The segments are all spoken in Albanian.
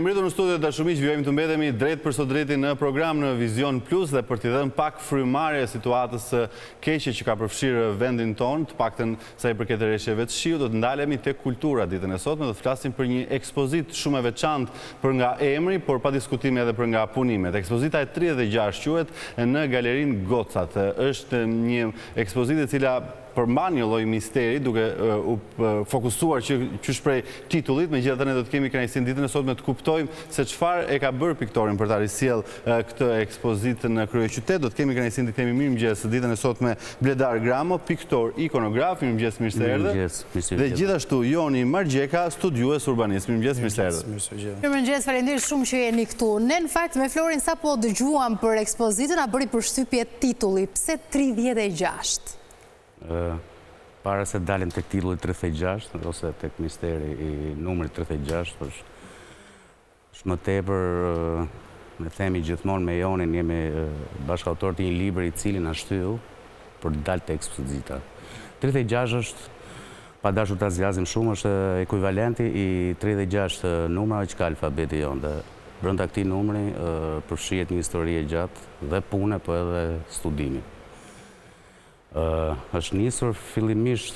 Mirëmbritur në studio dashumiq, vijojmë të mbetemi drejt për sot drejti në program në Vizion Plus dhe për t'i dhënë pak frymarrje situatës së keqe që ka përfshirë vendin tonë, të paktën sa i përket rreshjeve të shiut, do të ndalemi tek kultura ditën e sotme, do të flasim për një ekspozitë shumë e veçantë për nga emri, por pa diskutime edhe për nga punimet. Ekspozita e 36 quhet në Galerinë Gocat. Është një ekspozitë e cila përmban një lloj misteri, duke u fokusuar që shprej titullit, megjithatë ne do të kemi kënaqësinë ditën e sotme të kuptojmë se çfarë e ka bërë piktorin për ta risjell këtë ekspozitë në kryeqytet. Do të kemi kënaqësinë të kemi mirëmëngjes ditën e sotme Bledar Gramo, piktor, ikonograf, mirëmëngjes, mirë se erdhe. Dhe gjithashtu Joni Margjeka, studiues urbanist. Mirëmëngjes, mirë se erdhe. Mirëmëngjes, faleminderit shumë që jeni këtu. Ne në fakt me Florin sapo dëgjuam për ekspozitën, na bëri përshtypje titulli. Pse 36? Para se dalim tek titulli 36 ose tek misteri i numrit 36, është më tepër me themi gjithmonë me Jonin jemi bashkëautor të një libri i cili na shtyll për të dalë te ekspozita. 36 është, pa dashur ta zgjazim shumë, është ekuivalenti i 36 numrave që ka alfabeti jon dhe brenda këtij numri përfshihet një histori e gjatë dhe pune, po edhe studimi. Është nisur fillimisht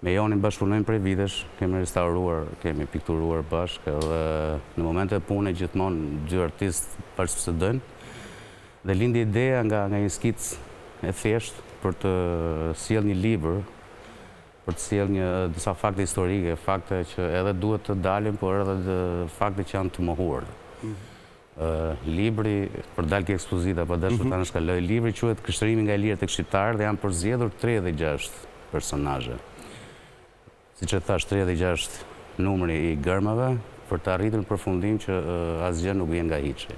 me Jonin bashkëpunojmë prej vitesh, kemi restauruar, kemi pikturuar bashkë edhe në momente pune gjithmonë dy artistë bashkësëdojnë dhe lindi ideja nga një skicë e thjeshtë për të sjellë një libër, për të sjellë disa fakte historike, fakte që edhe duhet të dalin, por edhe fakte që janë të mohuar. Libri, për dalë kjo ekspozita, për dashur ta shkaloj, libri quhet Kështërimi nga lirët tek shqiptarët dhe janë përzgjedhur 36 personazhe. Siç e thash, 36 numri i gërmave për të arritur në përfundim që asgjë nuk vjen nga hiçi.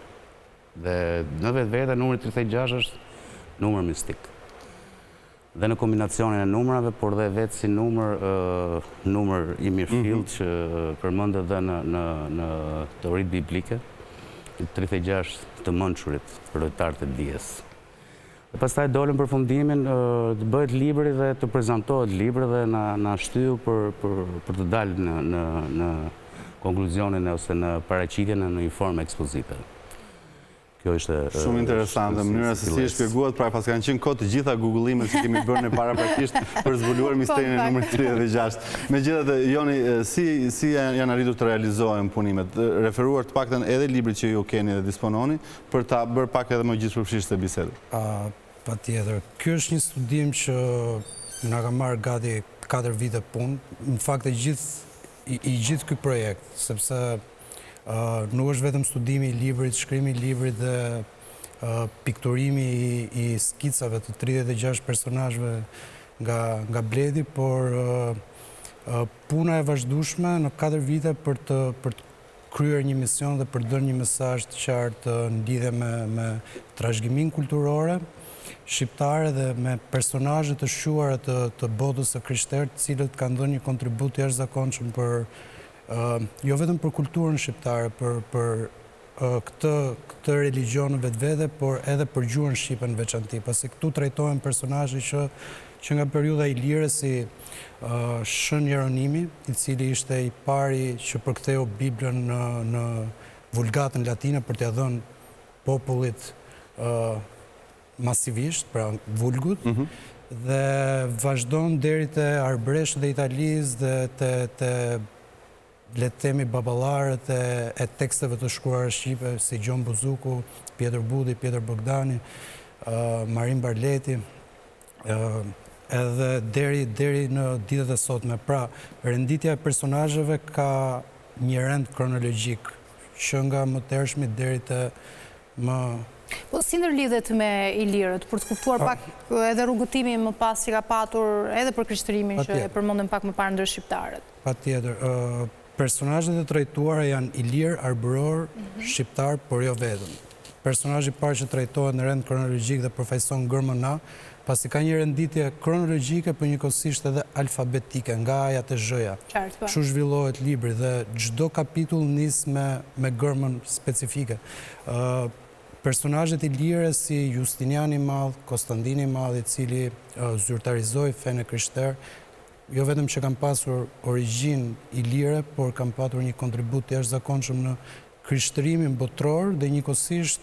Dhe në vetvete numri 36 është numër mistik. Dhe në kombinacionin e numrave, por dhe vetë si numër i mirëfillt që përmendet edhe në teoritë biblike. 36 të mençurit rojtarët e dijes. Dhe pastaj dolën për fundimin, të bëhet libri dhe të prezantohet libri dhe na shtyll për të dalë në konkluzionin ose në paraqitjen në një formë ekspozite. Kjo ishte shumë interesante mënyra se si e shpjeguat, pra pas kanë qenë kohë të gjitha googullimet që kemi bërë ne paraprakisht për zbuluar misterin e numrit 36. Megjithatë, Joni, si janë arritur të realizohen punimet? Referuar të paktën edhe librit që ju keni dhe dispononi për ta bërë pak edhe më gjithëpërfshirëse të bisedën. Patjetër. Ky është një studim që na ka marrë gati 4 vite punë. Në fakt i gjithë ky projekt, sepse nuk është vetëm studimi i librit, shkrimi i librit dhe pikturimi i skicave të 36 personazheve nga Bledi, por puna e vazhdueshme në 4 vite për të kryer një mision dhe për të dhënë një mesazh të qartë në lidhje me trashëgiminë kulturore shqiptare dhe me personazhe të shquara të botës së krishterë, të cilët kanë dhënë një kontribut të jashtëzakonshëm për jo vetëm për kulturën shqiptare, për këtë religjon në vetvete, por edhe për gjuhën shqipe në veçantë, pasi këtu trajtohen personazhe që nga periudha ilire si Shën Jeronimi, i cili ishte i pari që përktheu Biblën në vulgatën latine për t'ia dhënë popullit masivisht, pra vulgut, dhe vazhdon deri te Arbresh dhe Italisë dhe te le të themi baballarët e teksteve të shkruara shqipe, si Gjon Buzuku, Pjetër Budi, Pjetër Bogdani, Marin Barleti, edhe deri në ditët e sotme. Pra, renditja e personazheve ka një rend kronologjik, që nga më të hershmit deri te më... Po si ndërlidhet me Ilirët, për të kuptuar pak edhe rrugëtimin më pas që ka patur edhe për krishtërimin që e përmendëm pak më parë ndër shqiptarët? Patjetër. Personazhet e trajtuara janë Ilir, Arbëror, shqiptar, por jo vetëm. Personazhi i parë që trajtohet në rend kronologjik dhe përfaqëson gërmën A, pasi ka një renditje kronologjike, por njëkohësisht edhe alfabetike, nga A-ja te Z-ja. Kështu zhvillohet libri dhe çdo kapitull nis me gërmën specifike. Personazhet ilire si Justiniani i Madh, Konstantini i Madh, i cili zyrtarizoi fenë krishterë, jo vetëm që kanë pasur origjinë ilire, por kanë patur një kontribut të jashtëzakonshëm në krishtërimin botror dhe njëkohësisht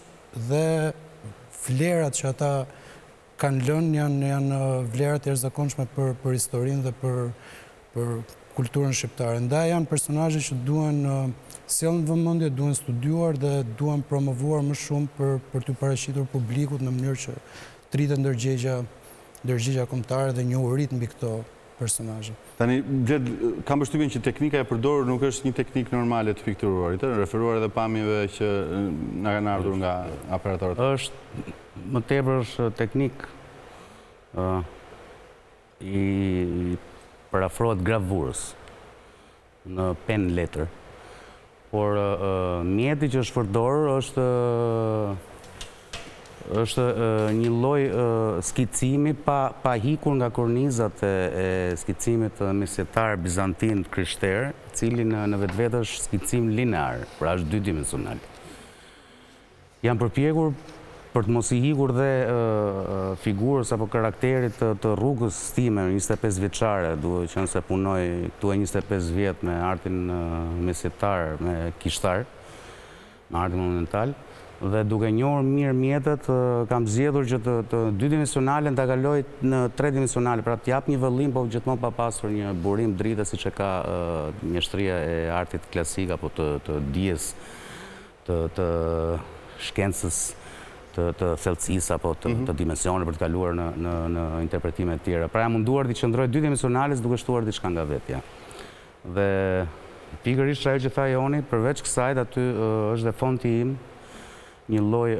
dhe vlerat që ata kanë lënë janë vlerat e jashtëzakonshme për historinë dhe për kulturën shqiptare. Ndaj janë personazhe që duhen sjellën vëmendje, duhen studiuar dhe duhen promovuar më shumë për t'u paraqitur publikut në mënyrë që të rritet ndërgjegja kombëtare dhe njohurit mbi këto personazhe. Tani, kam përshtypjen që teknika e përdorur nuk është një teknikë normale të pikturuarit, referuar edhe pamjeve që na kanë ardhur nga aparatorët. Është më tepër është teknik i parafrohet gravurës në pen letër. Por mjeti që është përdorur është një lloj skicimi pa hikur nga kornizat e skicimit mesjetar bizantin krishter, i cili në vetvete është skicim linear, pra është dydimensional. Jam përpjekur për të mos i hikur dhe figurës apo karakterit të rrugës time 25 vjeçare, duhet qenë se punoj këtu e 25 vjet me artin mesjetar, me kishtar, me artin monumental, dhe duke njohur mirë mjetet, kam zgjedhur që të dydimensionalen ta kaloj në tredimensionale, pra të jap një vëllim, po gjithmonë pa pasur një burim drite siç e ka mjeshtria e artit klasik apo të dijes të shkencës të thellësisë apo të dimensioneve për të kaluar në interpretime të tjera. Pra jam munduar të qëndroj dydimensionales duke shtuar diçka nga vetja. Dhe pikërisht ajo që tha Joni, përveç kësaj aty është dhe fonti im, një lloj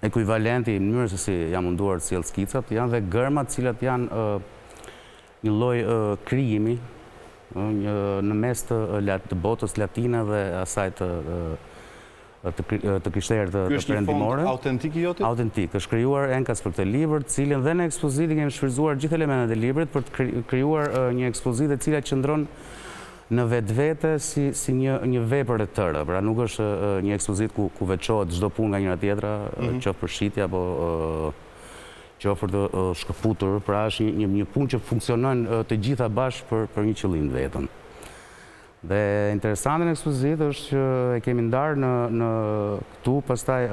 ekuivalenti në mënyrë se si jam munduar të sjell skicat, janë dhe gërmat të cilat janë një lloj krijimi në mes të botës latine dhe asaj të krishterë të perëndimore. Ky është një fond autentik i jotit? Autentik. Është krijuar enkas për këtë libër, cilin dhe në ekspozitë kemi shfrytzuar gjithë elementet e librit për të krijuar një ekspozitë e cila qëndron në vetvete si një vepër e tërë. Pra nuk është një ekspozitë ku veçohet çdo punë nga njëra tjetra, qoftë për shitje apo qoftë për të shkëputur. Pra është një punë që funksionojnë të gjitha bashkë për një qëllim të vetëm. Dhe interesante në ekspozitë është që e kemi ndarë në këtu, pastaj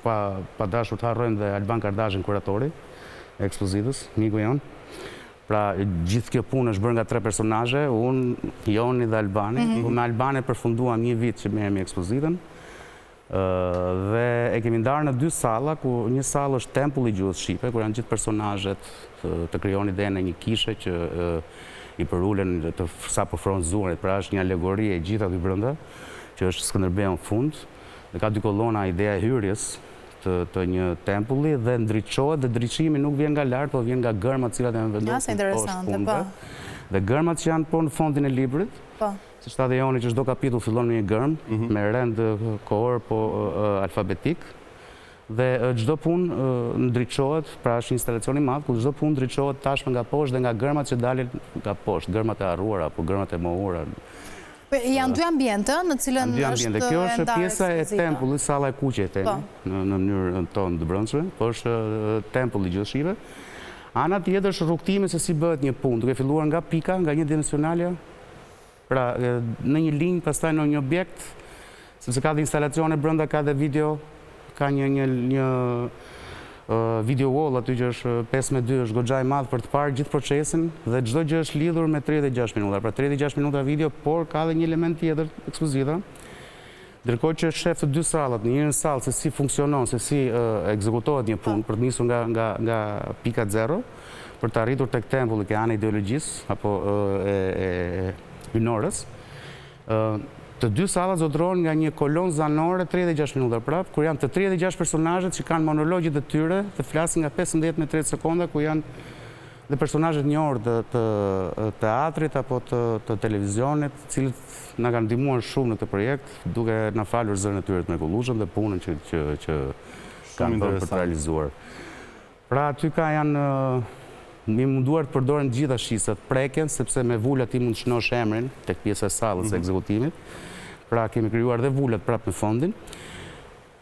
pa dashur të harrojmë dhe Alban Kardazhin, kuratori e ekspozitës, miku jon. Pra gjithë kjo punë është bërë nga 3 personazhe, unë, Joni dhe Albani. Me Albani përfunduam një vit që merremi ekspozitën. Dhe e kemi ndarë në 2 salla, ku një sallë është tempulli i gjuhës shqipe, ku janë gjithë personazhet të krijoni idenë e një kishe që i përulen të sa përfron zuarit, pra është një alegori e gjitha aty brenda, që është Skënderbeu në fund, dhe ka 2 kolona ideja e hyrjes të një tempulli dhe ndriçohet, dhe ndriçimi nuk vjen nga lart, po vjen nga gërmat të cilat janë vendosur poshtë punëve. Dhe gërmat që janë në fondin e librit, siç tha dhe Joni që çdo kapitull fillon me një gërm, me rend kohor po alfabetik. Dhe çdo punë ndriçohet, pra është një instalacion i madh, ku çdo punë ndriçohet tashmë nga poshtë dhe nga gërmat që dalin nga poshtë, gërmat e harruara apo gërmat e mohuara. Janë 2 ambiente në cilën është kjo është pjesa e tempullit, salla e kuqe e themi, në mënyrën tonë të brendshme, po është tempulli i gjuhës shqipe. Ana tjetër është rrugtimi se si bëhet një punë, duke filluar nga pika, nga një dimensionalja, pra në një linjë, pastaj në një objekt, sepse ka dhe instalacione brenda, ka dhe video. Ka një video wall aty që është 5:2, është goxha i madh për të parë gjithë procesin dhe çdo gjë është lidhur me 36 minuta. Pra 36 minuta video, por ka dhe një element tjetër ekspozita. Ndërkohë që shef të 2 sallat, në njërin sallë se si funksionon, se si ekzekutohet një punë për të nisur nga pika 0, për të arritur tek tempulli që ana e ideologjisë apo e hynorës. Të 2 sallat zotërohen nga një kolon zanore 36 minuta prap, kur janë të 36 personazhet që kanë monologjet e tyre dhe flasin nga 15 me 30 sekonda, ku janë dhe personazhet njohur të teatrit apo të televizionit, të cilët na kanë ndihmuar shumë në këtë projekt, duke na falur zërin e tyre të mrekullueshëm dhe punën që kanë bërë për të realizuar. Pra aty janë mi munduar të përdorën gjitha shisat preken, sepse me vullat ti mund të shnosh emrin tek pjesa e sallës së ekzekutimit. Pra kemi krijuar dhe vullat prapë në fondin.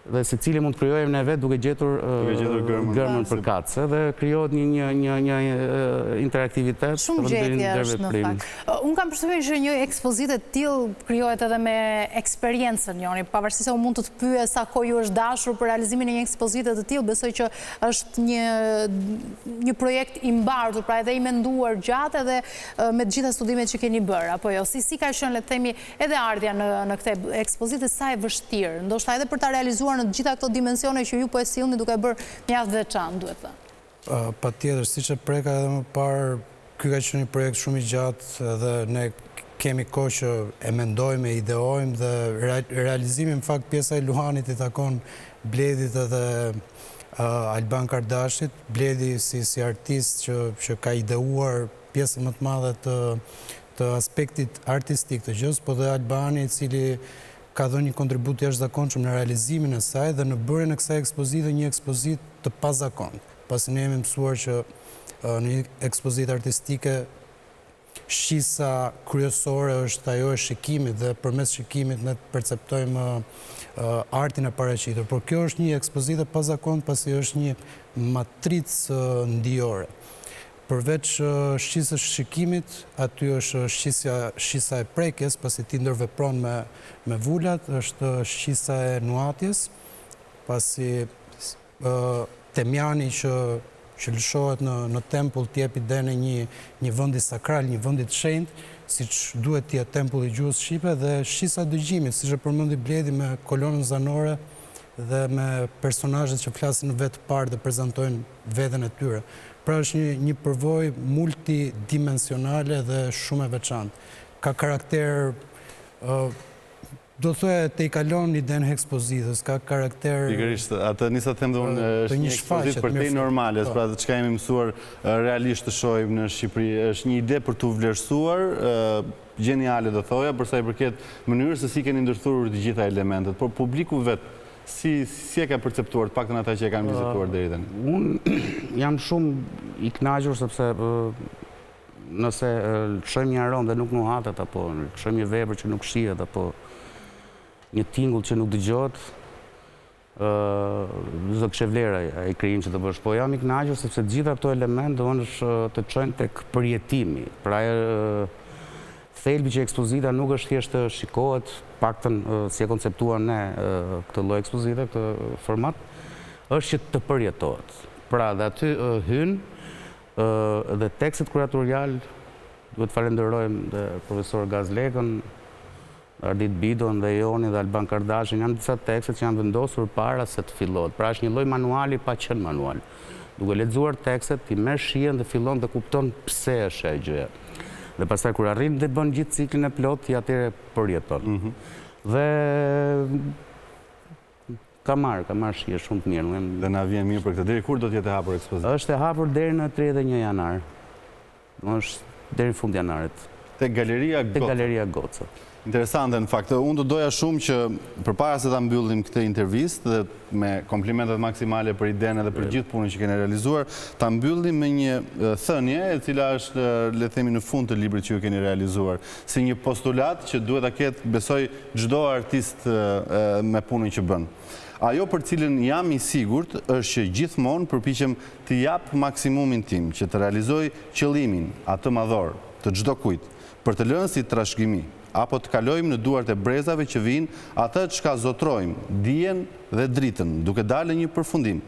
dhe se cili mund të kryojmë ne vetë duke gjetur gërmën për katëse dhe kryohet një interaktivitet. Shumë gjetje është në fakt. Unë kam përshtypjen që një ekspozitë të tillë krijohet edhe me eksperiencën joni, pavarësisht se unë mund të të pyes sa kohë ju është dashur për realizimin e një ekspozite të tillë, besoj që është një projekt i mbartur, pra edhe i menduar gjatë edhe me të gjitha studimet që keni bërë, apo jo, si ka qenë, le të themi, edhe ardhja në këtë ekspozitë, sa e vështirë, ndoshta edhe për ta realizuar në gjitha këto dimensione që ju po e sillni duke bërë mjaft veçantë, duhet thënë. Patjetër, siç e preka edhe më parë, ky ka qenë një projekt shumë i gjatë dhe ne kemi kohë që e mendojmë, e ideojmë dhe realizimi në fakt pjesa e Luhanit i takon Bledit edhe Alban Kardashit. Bledi si artist që ka ideuar pjesën më të madhe të aspektit artistik të gjës, po dhe Albani i cili ka dhënë një kontribut jashtëzakonshëm në realizimin e saj dhe në bërjen e kësaj ekspozite një ekspozitë të pazakontë. Pasi ne jemi mësuar që në një ekspozitë artistike shqisa kryesore është ajo e shikimit dhe përmes shikimit ne perceptojmë artin e paraqitur. Por kjo është një ekspozitë e pazakontë pasi është një matricë ndijore. Përveç shqisës shikimit, aty është shqisa e prekjes, pasi ti ndërvepron me vullat, është shqisa e nuatjes, pasi Temjani që lëshohet në tempull t'jep idenë një vendi sakral, një vendi të shenjtë, siç duhet t'jetë tempulli i gjuhës shqipe, dhe shqisa dëgjimit, siç e përmendi Bledi me kolonën zanore dhe me personazhet që flasin në vetë parë dhe prezantojnë veten e tyre. Pra është një përvojë multidimensionale dhe shumë e veçantë. Ka karakter, do të thoya te i kalon idenë e ekspozitës, ka karakter... Pikërisht, atë nisa të them dhe unë është një ekspozitë për te normale, pra që ka jemi mësuar realisht të shohim në Shqipëri, është një ide për të vlerësuar, gjeniale do thoja, përsa i përket mënyrës se si keni ndërthurur të gjitha elementet, por publiku vetë, si e ka perceptuar, të paktën ata që e kanë vizituar deri tani? Unë jam shumë i kënaqur sepse nëse lëshojmë një aromë dhe nuk nuhatet, apo lëshojmë një vepër që nuk shihet, apo një tingull që nuk dëgjohet, zë kështë vlera i krijim që të bësh. Po jam i kënaqur sepse gjitha këto elemente do të çojnë tek përjetimi. Pra thelbi që ekspozita nuk është thjesht të shikohet, paktën si e konceptuar ne këtë lloj ekspozite, këtë format, është që të përjetohet. Pra dhe aty hynë dhe tekstet kuratorial, duhet falenderojmë dhe profesor Gazlekën, Ardit Bidon dhe Joni dhe Alban Kardashin, janë disa tekstet që janë vendosur para se të fillohet. Pra është një lloj manuali pa qenë manual. Duke lexuar tekstet, ti merr shihen dhe fillon të kupton pse është ajo gjë. Dhe pastaj kur arrin dhe bën gjithë ciklin e plot, ti atëre përjeton. Dhe ka marrë shije shumë të mirë. Dhe na vjen mirë për këtë. Deri kur do të jetë e hapur ekspozita? Është e hapur deri në 31 janar. Është deri në fund janarit. Tek Galeria Goca. Interesante, në fakt. Unë do doja shumë që përpara se ta mbyllim këtë intervistë dhe me komplimentet maksimale për idenë dhe për gjithë punën që keni realizuar, ta mbyllim me një thënie e cila është, le të themi, në fund të librit që ju keni realizuar, si një postulat që duhet ta ketë, besoj, çdo artist me punën që bën. Ajo për cilën jam i sigurt është që gjithmonë përpiqem të jap maksimumin tim që të realizoj qëllimin atë madhor të çdo kujt për të lënë si trashëgimi, apo të kalojmë në duart e brezave që vinë atë çka zotrojmë, dijen dhe dritën, duke dalë një përfundim.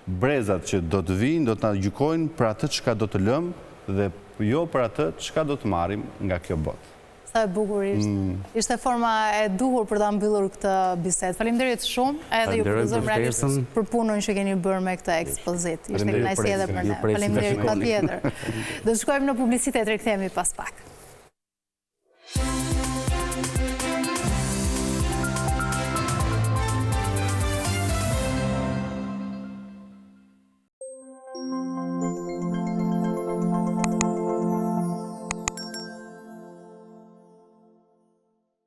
Brezat që do të vinë, do të na gjykojnë për atë çka do të lëmë dhe jo për atë çka do të marrim nga kjo botë. Sa e bukur ishte. Ishte forma e duhur për ta mbyllur këtë bisedë. Faleminderit shumë, edhe ju profesor realisht për punën që keni bërë me këtë ekspozitë. Ishte kënaqësi edhe për ne. Faleminderit patjetër. Do të shkojmë në publicitet, rikthehemi pas pak.